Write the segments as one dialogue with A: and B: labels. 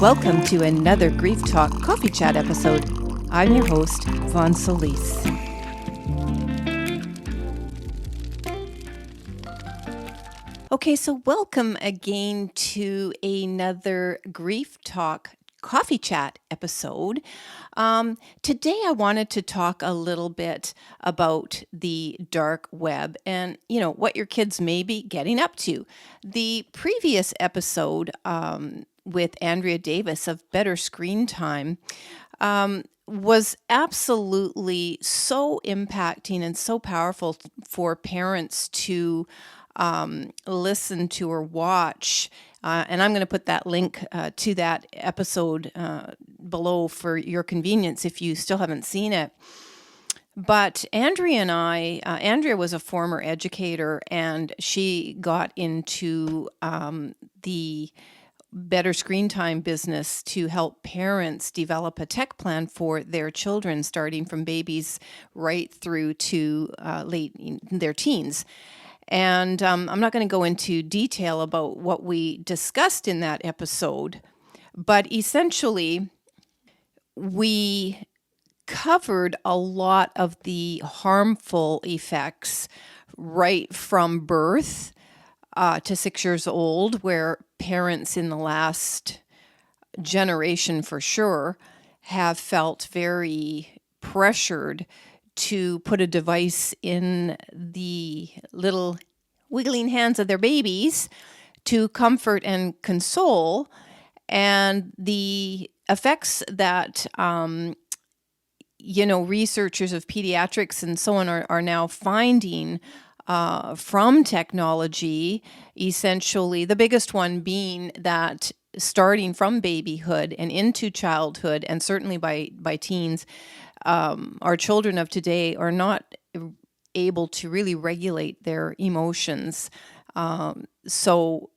A: Welcome to another Grief Talk Coffee Chat episode. I'm your host, Vonne. Okay, so welcome again to another Grief Talk Coffee Chat episode. Today I wanted to talk a little bit about the dark web and, what your kids may be getting up to. The previous episode with Andrea Davis of Better Screen Time was absolutely so impacting and so powerful for parents to listen to or watch. And I'm going to put that link to that episode below for your convenience if you still haven't seen it. But Andrea and Andrea was a former educator, and she got into the Better Screen Time business to help parents develop a tech plan for their children, starting from babies right through to late in their teens. And I'm not going to go into detail about what we discussed in that episode, but essentially we covered a lot of the harmful effects right from birth to 6 years old, where parents in the last generation for sure have felt very pressured to put a device in the little wiggling hands of their babies to comfort and console, and the effects that researchers of pediatrics and so on are now finding from technology, essentially the biggest one being that starting from babyhood and into childhood, and certainly by teens, our children of today are not able to really regulate their emotions. So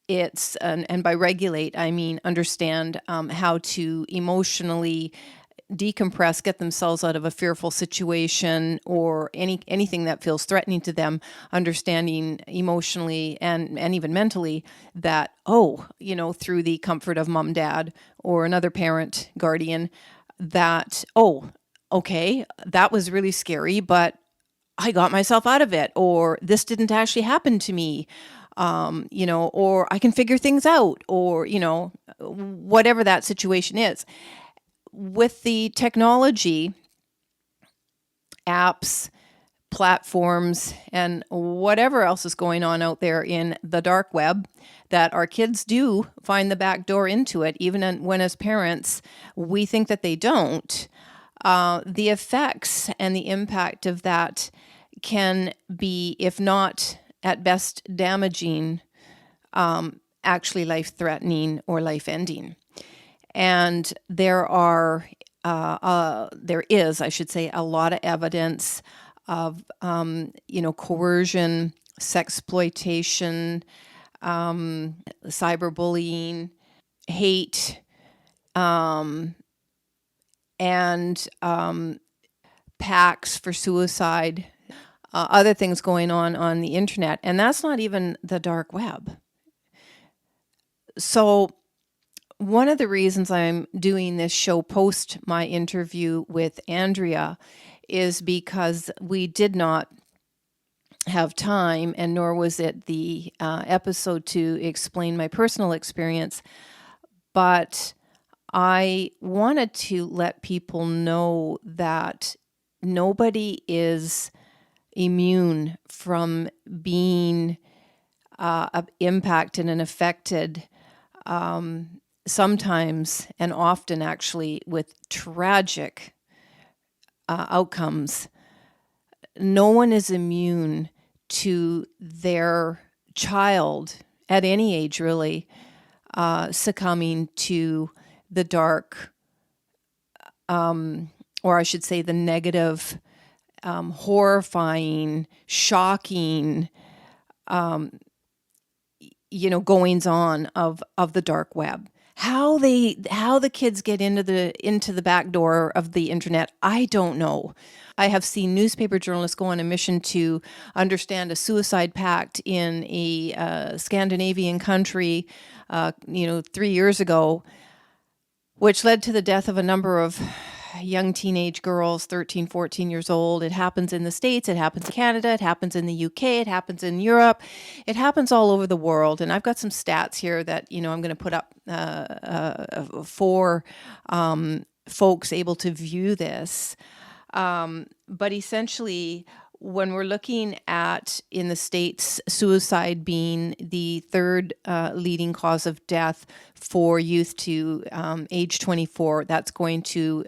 A: it's, and by regulate, I mean understand how to emotionally decompress, get themselves out of a fearful situation or anything that feels threatening to them, understanding emotionally and even mentally that, through the comfort of mom, dad, or another parent, guardian, that, okay, that was really scary, but I got myself out of it, or this didn't actually happen to me, or I can figure things out, or, whatever that situation is. With the technology, apps, platforms, and whatever else is going on out there in the dark web, that our kids do find the back door into it, even when as parents we think that they don't. The effects and the impact of that can be, if not at best damaging, actually life-threatening or life-ending. And there is, I should say, a lot of evidence of, coercion, sexploitation, cyberbullying, hate, and pacts for suicide, other things going on the internet. And that's not even the dark web. So one of the reasons I'm doing this show post my interview with Andrea is because we did not have time, and nor was it the episode to explain my personal experience. But I wanted to let people know that nobody is immune from being impacted and affected, sometimes and often actually with tragic outcomes. No one is immune to their child at any age, really, succumbing to the dark, or I should say the negative, horrifying, shocking, goings on of the dark web. How the kids get into the back door of the internet, I don't know. I have seen newspaper journalists go on a mission to understand a suicide pact in a Scandinavian country, 3 years ago, which led to the death of a number of young teenage girls, 13, 14 years old. It happens in the States, it happens in Canada, it happens in the UK, it happens in Europe, it happens all over the world. And I've got some stats here that, I'm going to put up for folks able to view this. But essentially, when we're looking at, in the States, suicide being the third leading cause of death for youth to age 24, that's going to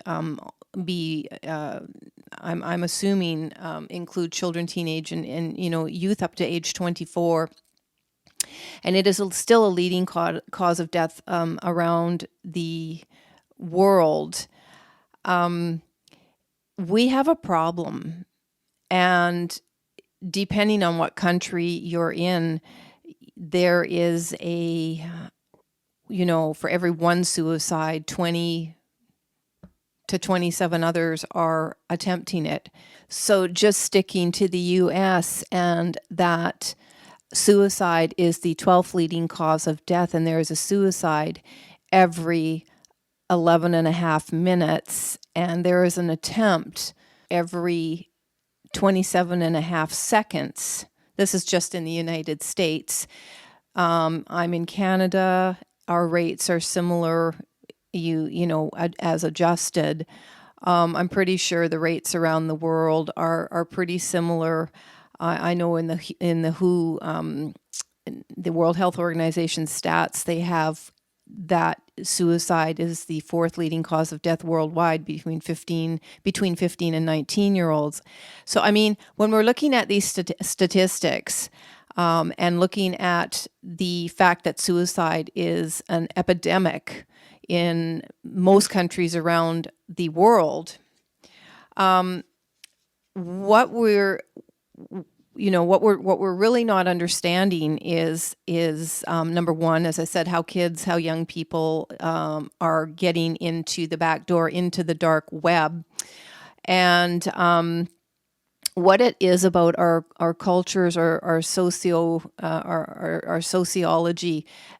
A: be, I'm assuming, include children, teenage, and youth up to age 24. And it is still a leading cause of death around the world. We have a problem. And depending on what country you're in, there is for every one suicide, 20 to 27 others are attempting it. So just sticking to the US, and that suicide is the 12th leading cause of death, and there is a suicide every 11 and a half minutes, and there is an attempt every 27 and a half seconds. This is just in the United States. I'm in Canada. Our rates are similar, as adjusted. I'm pretty sure the rates around the world are pretty similar. I know in the WHO, the World Health Organization stats, they have that suicide is the fourth leading cause of death worldwide between 15 and 19-year-olds. So, I mean, when we're looking at these statistics and looking at the fact that suicide is an epidemic in most countries around the world, what we're really not understanding is number one, as I said, how young people are getting into the back door, into the dark web, and what it is about our cultures, our sociology,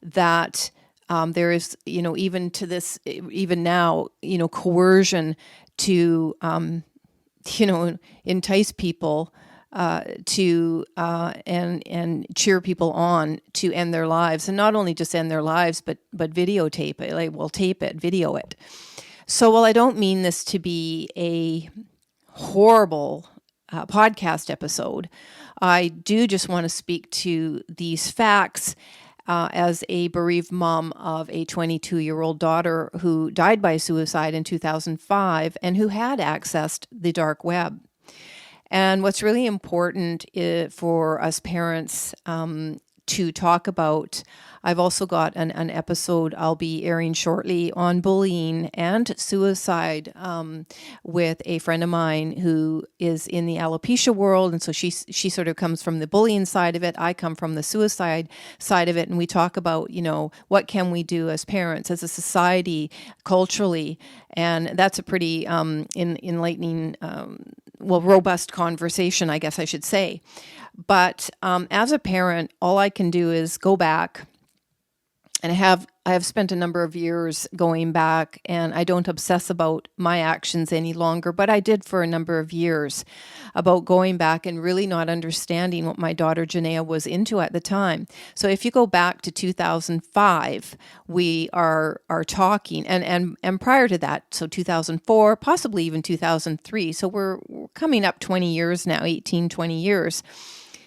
A: that there is, even to this, even now, coercion to entice people to and cheer people on to end their lives, and not only just end their lives, but videotape it. Like, we'll tape it, video it. So, while I don't mean this to be a horrible podcast episode, I do just want to speak to these facts as a bereaved mom of a 22-year-old daughter who died by suicide in 2005 and who had accessed the dark web. And what's really important for us parents to talk about, I've also got an episode I'll be airing shortly on bullying and suicide with a friend of mine who is in the alopecia world. And so she sort of comes from the bullying side of it. I come from the suicide side of it. And we talk about, what can we do as parents, as a society, culturally. And that's a pretty enlightening, robust conversation, I guess I should say. But as a parent, all I can do is go back, and I have spent a number of years going back, and I don't obsess about my actions any longer, but I did for a number of years, about going back and really not understanding what my daughter Janaea was into at the time. So if you go back to 2005, we are talking, and prior to that, so 2004, possibly even 2003. So we're coming up 20 years now, 18, 20 years.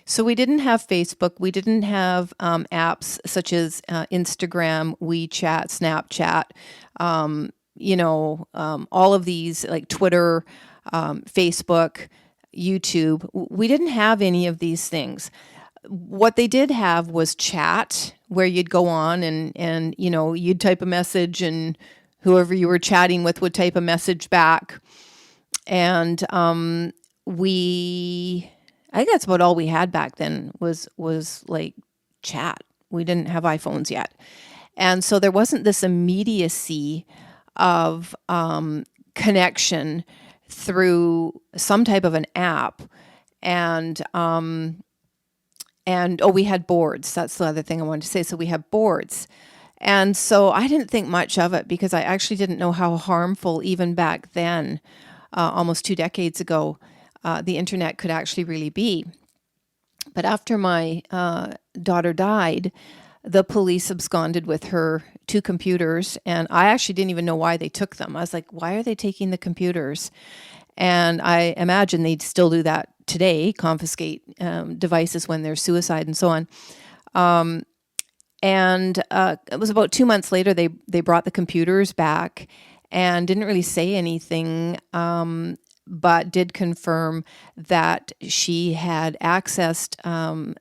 A: So we didn't have Facebook. We didn't have apps such as Instagram, WeChat, Snapchat, all of these, like Twitter, Facebook, YouTube. We didn't have any of these things. What they did have was chat, where you'd go on and you'd type a message, and whoever you were chatting with would type a message back. And I think that's about all we had back then was like chat. We didn't have iPhones yet. And so there wasn't this immediacy of connection through some type of an app. And we had boards. That's the other thing I wanted to say. So we have boards. And so I didn't think much of it because I actually didn't know how harmful, even back then, almost 2 decades ago, the internet could actually really be. But after my daughter died, the police absconded with her 2 computers, and I actually didn't even know why they took them. I was like, why are they taking the computers? And I imagine they'd still do that today, confiscate devices when there's suicide and so on. And it was about 2 months later, they brought the computers back and didn't really say anything, but did confirm that she had accessed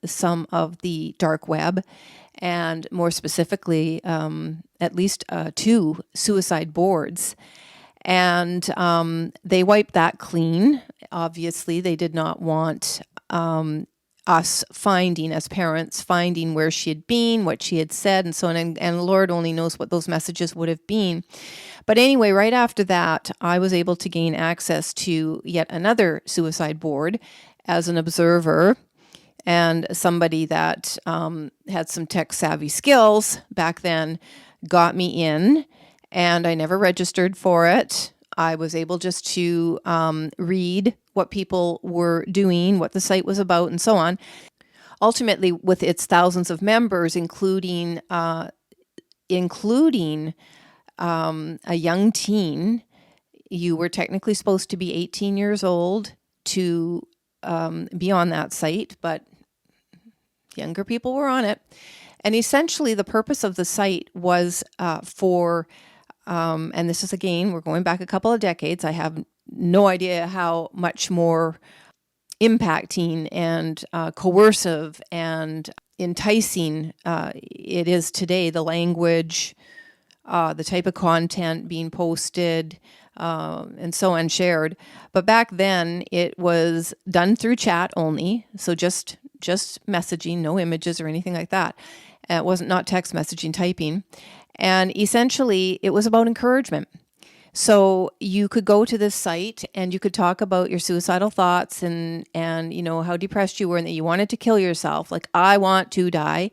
A: some of the dark web, and more specifically, at least 2 suicide boards. And they wiped that clean. Obviously, they did not want us finding, as parents, finding where she had been, what she had said, and so on. And Lord only knows what those messages would have been. But anyway, right after that, I was able to gain access to yet another suicide board as an observer, and somebody that had some tech savvy skills back then got me in, and I never registered for it. I was able just to read what people were doing, what the site was about, and so on. Ultimately, with its thousands of members, including a young teen, you were technically supposed to be 18 years old to be on that site, but younger people were on it. And essentially, the purpose of the site was for, and this is again, we're going back a couple of decades. I have no idea how much more impacting and coercive and enticing it is today, the language, the type of content being posted, and so on, shared. But back then, it was done through chat only, so just messaging, no images or anything like that. It wasn't not text messaging, typing. And essentially, it was about encouragement. So you could go to this site and you could talk about your suicidal thoughts and how depressed you were and that you wanted to kill yourself, like I want to die.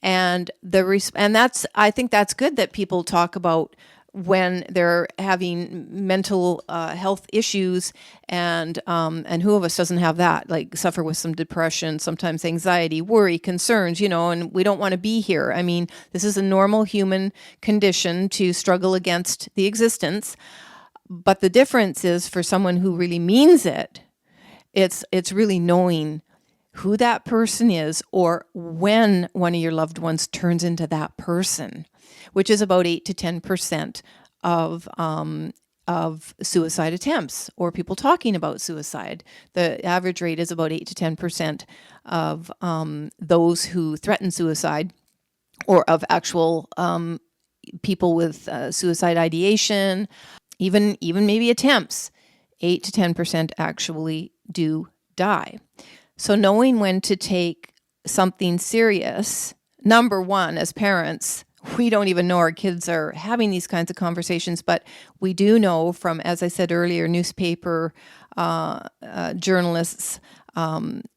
A: And I think that's good that people talk about when they're having mental health issues, and who of us doesn't have that, like suffer with some depression, sometimes anxiety, worry, concerns, and we don't want to be here. I mean, this is a normal human condition to struggle against the existence. But the difference is, for someone who really means it, it's really knowing who that person is, or when one of your loved ones turns into that person, which is about 8 to 10% of suicide attempts or people talking about suicide. The average rate is about 8 to 10% of those who threaten suicide, or of actual people with suicide ideation, even maybe attempts. 8 to 10% actually do die. So knowing when to take something serious, number one, as parents, we don't even know our kids are having these kinds of conversations, but we do know from, as I said earlier, newspaper journalists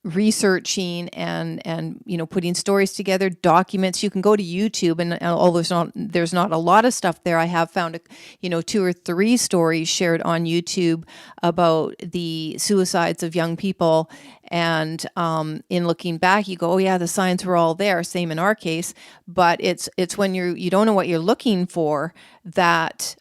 A: researching and putting stories together, documents. You can go to YouTube, and although there's not a lot of stuff there, I have found 2 or 3 stories shared on YouTube about the suicides of young people. And in looking back, you go, oh yeah, the signs were all there. Same in our case, but it's when you don't know what you're looking for that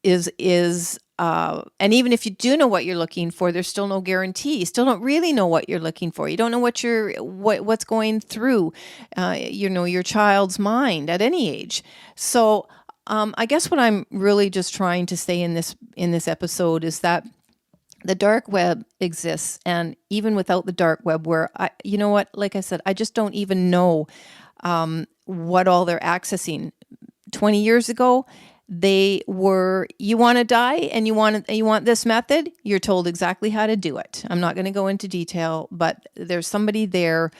A: is. And even if you do know what you're looking for, there's still no guarantee. You still don't really know what you're looking for. You don't know what's going through, your child's mind at any age. So I guess what I'm really just trying to say in this episode is that the dark web exists, and even without the dark web, where like I said, I just don't even know what all they're accessing. 20 years ago, they were, you want to die and you want this method, you're told exactly how to do it. I'm not going to go into detail, but there's somebody there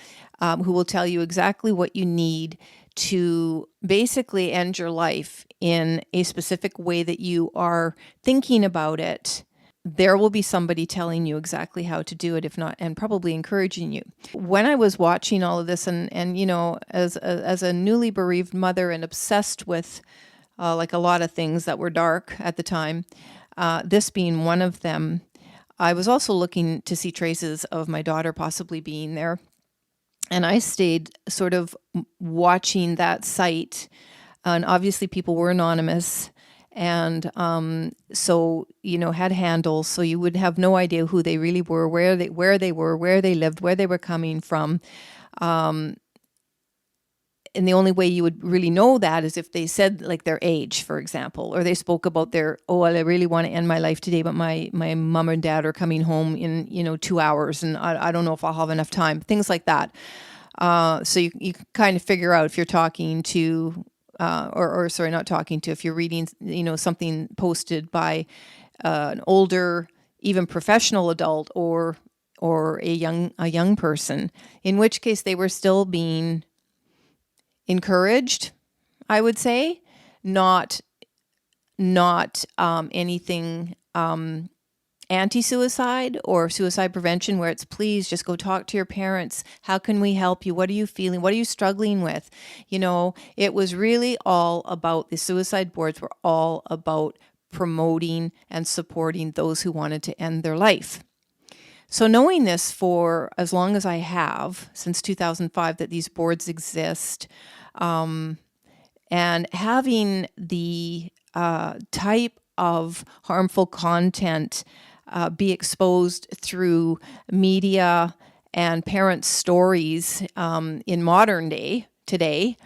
A: who will tell you exactly what you need to basically end your life in a specific way that you are thinking about it, there will be somebody telling you exactly how to do it, if not, and probably encouraging you. When I was watching all of this, and as a newly bereaved mother and obsessed with like a lot of things that were dark at the time, this being one of them, I was also looking to see traces of my daughter possibly being there. And I stayed sort of watching that site. And obviously people were anonymous. And so, had handles. So you would have no idea who they really were, where they were, where they lived, where they were coming from. And the only way you would really know that is if they said like their age, for example, or they spoke about I really want to end my life today, but my mom and dad are coming home in, 2 hours and I don't know if I'll have enough time, things like that. So you kind of figure out if you're talking to, or sorry, not talking to, if you're reading, something posted by an older, even professional adult or a young person, in which case they were still being encouraged, I would say, not anything anti-suicide or suicide prevention where it's please just go talk to your parents. How can we help you? What are you feeling? What are you struggling with? It was really all about, the suicide boards were all about promoting and supporting those who wanted to end their life. So knowing this for as long as I have, since 2005, that these boards exist, and having the type of harmful content be exposed through media and parents' stories in modern day, today,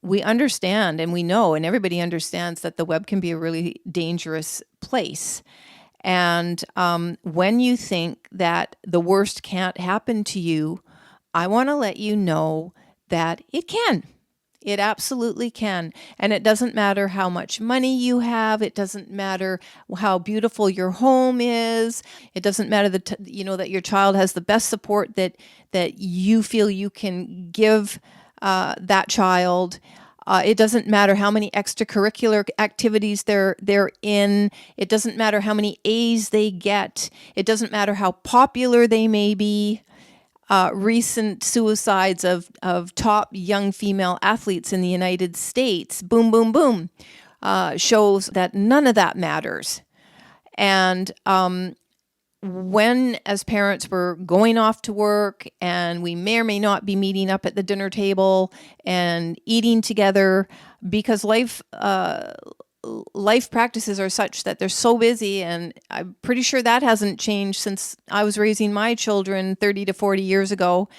A: we understand and we know, and everybody understands, that the web can be a really dangerous place. And when you think that the worst can't happen to you, I want to let you know that it can. It absolutely can. And it doesn't matter how much money you have. It doesn't matter how beautiful your home is. It doesn't matter that your child has the best support that you feel you can give that child. It doesn't matter how many extracurricular activities they're in. It doesn't matter how many A's they get. It doesn't matter how popular they may be. Recent suicides of top young female athletes in the United States, boom, boom, boom, shows that none of that matters. And when, as parents, we're going off to work and we may or may not be meeting up at the dinner table and eating together, because life practices are such that they're so busy, and I'm pretty sure that hasn't changed since I was raising my children 30 to 40 years ago.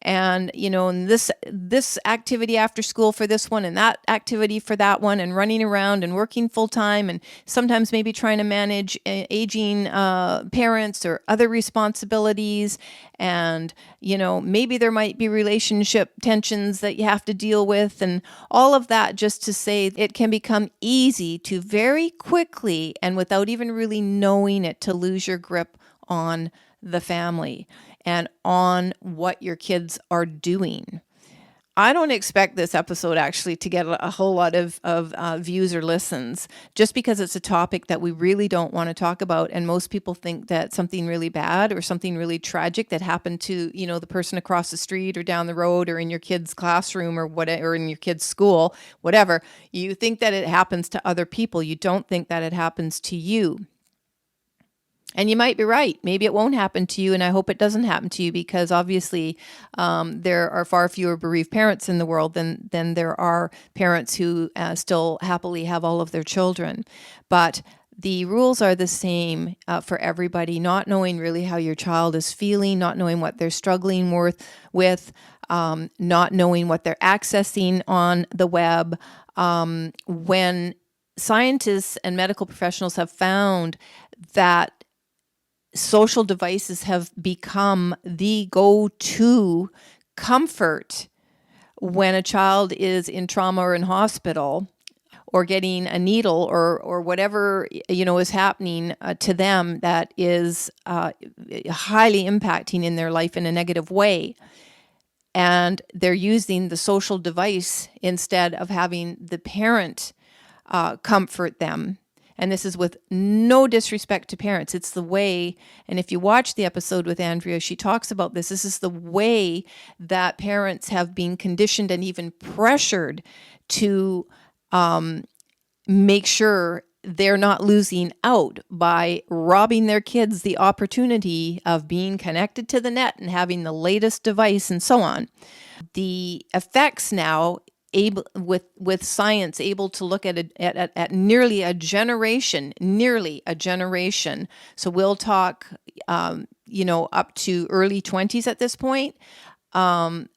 A: And and this activity after school for this one and that activity for that one, and running around and working full time, and sometimes maybe trying to manage aging parents or other responsibilities. And maybe there might be relationship tensions that you have to deal with, and all of that, just to say it can become easy to very quickly, and without even really knowing it, to lose your grip on the family and on what your kids are doing. I don't expect this episode actually to get a whole lot of views or listens, just because it's a topic that we really don't want to talk about. And most people think that something really bad or something really tragic that happened to, the person across the street or down the road or in your kid's classroom or whatever, or in your kid's school, whatever, you think that it happens to other people. You don't think that it happens to you. And you might be right. Maybe it won't happen to you, and I hope it doesn't happen to you, because obviously there are far fewer bereaved parents in the world than there are parents who still happily have all of their children. But the rules are the same for everybody. Not knowing really how your child is feeling, not knowing what they're struggling with, not knowing what they're accessing on the web. When scientists and medical professionals have found that social devices have become the go-to comfort when a child is in trauma or in hospital, or getting a needle or whatever is happening to them that is highly impacting in their life in a negative way. and they're using the social device instead of having the parent comfort them. And this is with no disrespect to parents. It's the way, and if you watch the episode with Andrea, she talks about this. This is the way that parents have been conditioned and even pressured to make sure they're not losing out by robbing their kids the opportunity of being connected to the net and having the latest device and so on. The effects now, with science able to look at nearly a generation. So we'll talk, up to early 20s at this point, from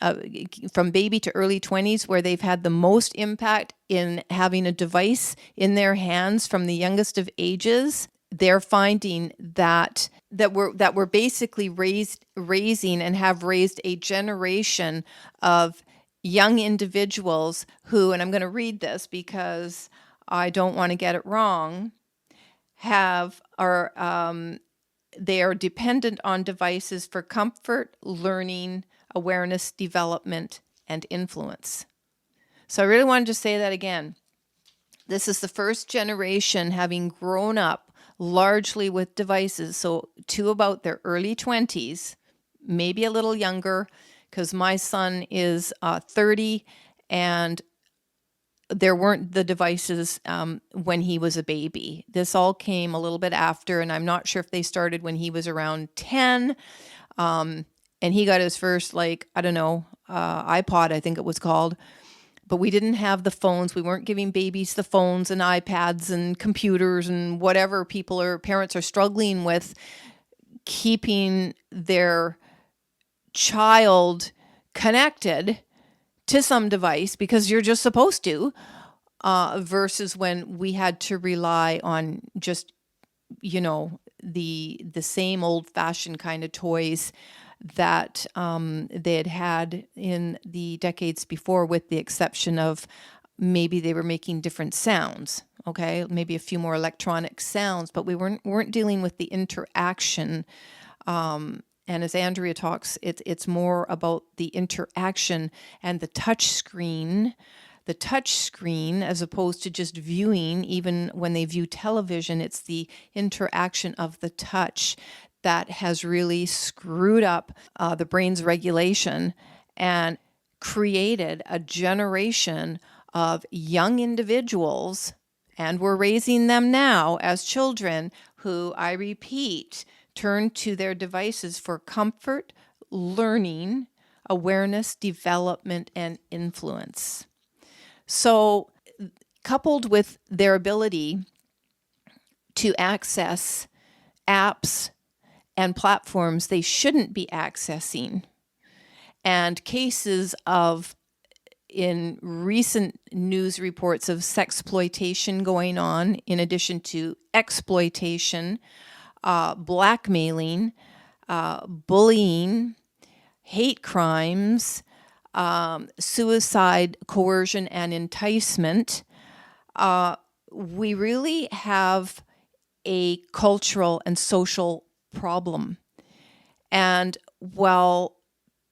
A: baby to early 20s, where they've had the most impact in having a device in their hands from the youngest of ages. They're finding that we're basically raising and have raised a generation of young individuals who, and I'm going to read this because I don't want to get it wrong, they are dependent on devices for comfort, learning, awareness, development, and influence. So I really wanted to say that again. This is the first generation having grown up largely with devices, so to about their early 20s, maybe a little younger, because my son is 30, and there weren't the devices when he was a baby. This all came a little bit after, and I'm not sure if they started when he was around 10. And he got his first, iPod, I think it was called. But we didn't have the phones. We weren't giving babies the phones and iPads and computers and whatever parents are struggling with keeping their child connected to some device because you're just supposed to, versus when we had to rely on just, the same old-fashioned kind of toys that they had in the decades before, with the exception of maybe they were making different sounds, okay? Maybe a few more electronic sounds, but we weren't dealing with the interaction. And as Andrea talks, it's more about the interaction and the touch screen. The touch screen, as opposed to just viewing, even when they view television, it's the interaction of the touch that has really screwed up the brain's regulation and created a generation of young individuals, and we're raising them now as children who, I repeat, turn to their devices for comfort, learning, awareness, development, and influence. So, coupled with their ability to access apps and platforms they shouldn't be accessing, and cases in recent news reports of sexploitation going on, in addition to exploitation, blackmailing, bullying, hate crimes, suicide, coercion, and enticement, we really have a cultural and social problem. And while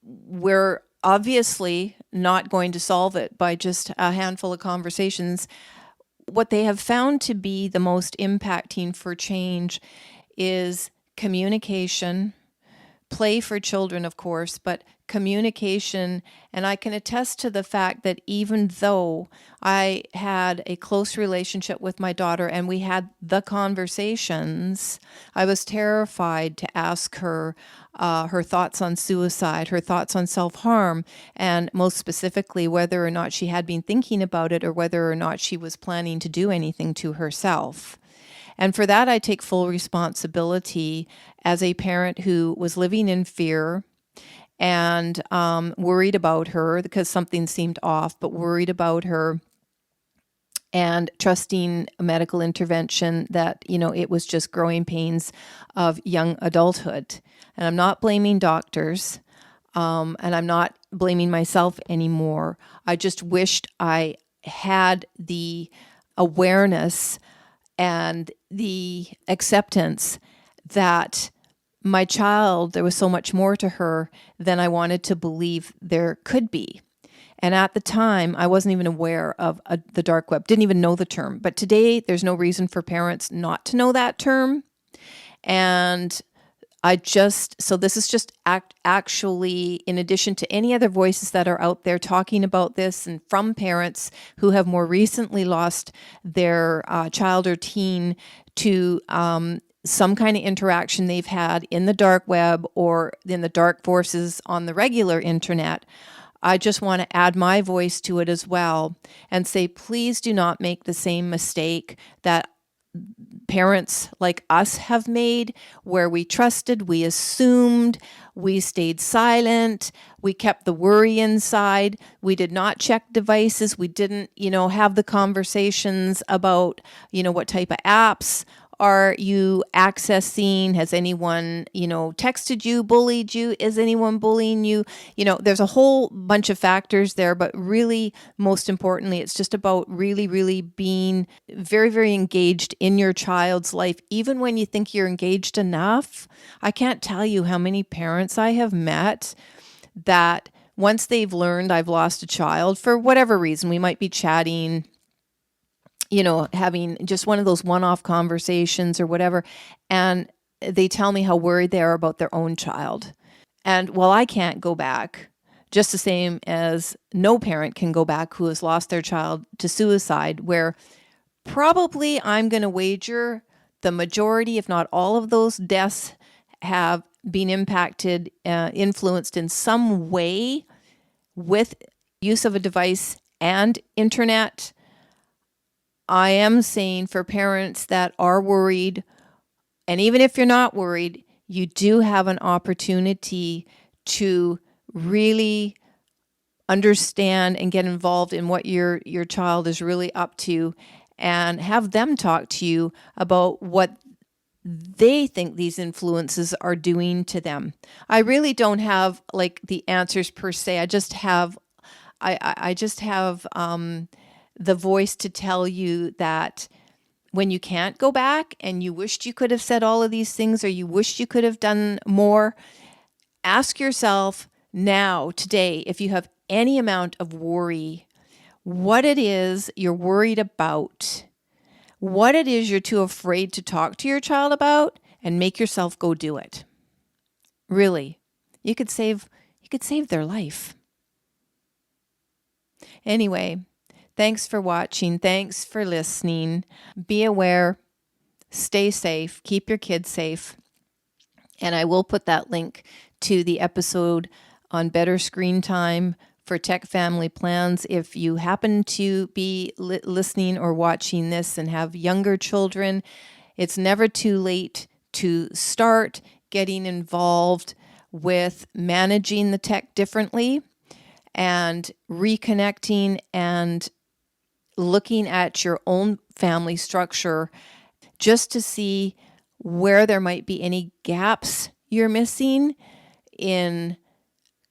A: we're obviously not going to solve it by just a handful of conversations, what they have found to be the most impacting for change is communication, play for children, of course, but communication. And I can attest to the fact that even though I had a close relationship with my daughter and we had the conversations, I was terrified to ask her her thoughts on suicide, her thoughts on self-harm, and most specifically, whether or not she had been thinking about it or whether or not she was planning to do anything to herself. And for that, I take full responsibility as a parent who was living in fear and worried about her because something seemed off, but worried about her and trusting medical intervention that, it was just growing pains of young adulthood. And I'm not blaming doctors, and I'm not blaming myself anymore. I just wished I had the awareness and the acceptance that my child, there was so much more to her than I wanted to believe there could be. And at the time, I wasn't even aware of the dark web, didn't even know the term. But today, there's no reason for parents not to know that term. And so this is just actually, in addition to any other voices that are out there talking about this and from parents who have more recently lost their child or teen to some kind of interaction they've had in the dark web or in the dark forces on the regular internet. I just want to add my voice to it as well and say, please do not make the same mistake that parents like us have made, where we trusted, we assumed, we stayed silent, we kept the worry inside, we did not check devices, we didn't, have the conversations about, what type of apps are you accessing? Has anyone, texted you, bullied you? Is anyone bullying you? There's a whole bunch of factors there, but really, most importantly, it's just about really, really being very, very engaged in your child's life, even when you think you're engaged enough. I can't tell you how many parents I have met that once they've learned I've lost a child, for whatever reason, we might be chatting, having just one of those one-off conversations or whatever, and they tell me how worried they are about their own child. And while I can't go back, just the same as no parent can go back who has lost their child to suicide, where probably I'm going to wager the majority, if not all of those deaths have been impacted, influenced in some way with use of a device and internet. I am saying for parents that are worried, and even if you're not worried, you do have an opportunity to really understand and get involved in what your child is really up to, and have them talk to you about what they think these influences are doing to them. I really don't have like the answers per se. I just have the voice to tell you that when you can't go back and you wished you could have said all of these things, or you wished you could have done more, ask yourself now, today, if you have any amount of worry, what it is you're worried about, what it is you're too afraid to talk to your child about, and make yourself go do it. Really, you could save their life. Anyway, thanks for watching. Thanks for listening. Be aware, stay safe, keep your kids safe. And I will put that link to the episode on better screen time for tech family plans. If you happen to be listening or watching this and have younger children, it's never too late to start getting involved with managing the tech differently and reconnecting and looking at your own family structure just to see where there might be any gaps you're missing in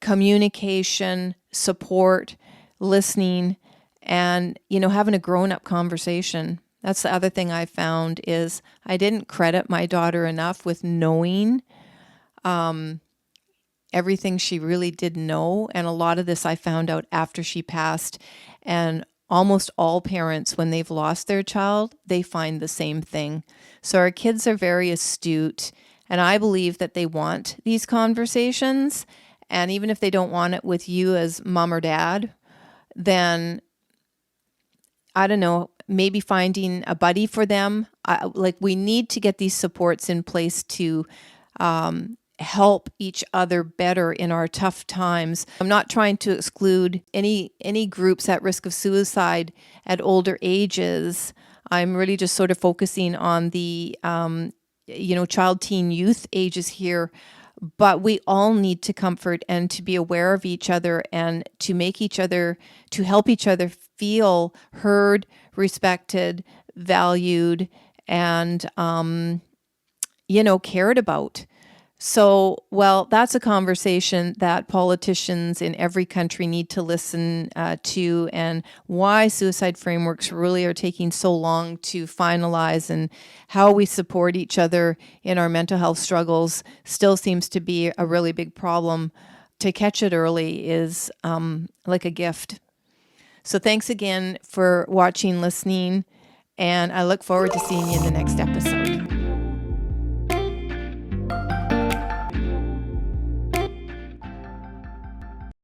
A: communication, support, listening, and, having a grown-up conversation. That's the other thing I found is I didn't credit my daughter enough with knowing everything she really did know. And a lot of this I found out after she passed. And almost all parents, when they've lost their child, they find the same thing. So our kids are very astute, and I believe that they want these conversations. And even if they don't want it with you as mom or dad, then I don't know, maybe finding a buddy for them. We need to get these supports in place to help each other better in our tough times. I'm not trying to exclude any groups at risk of suicide at older ages. I'm really just sort of focusing on the child, teen, youth ages here. But we all need to comfort and to be aware of each other and to help each other feel heard, respected, valued, and cared about. So, well, that's a conversation that politicians in every country need to listen to, and why suicide frameworks really are taking so long to finalize, and how we support each other in our mental health struggles still seems to be a really big problem. To catch it early is like a gift. So, thanks again for watching, listening, and I look forward to seeing you in the next episode.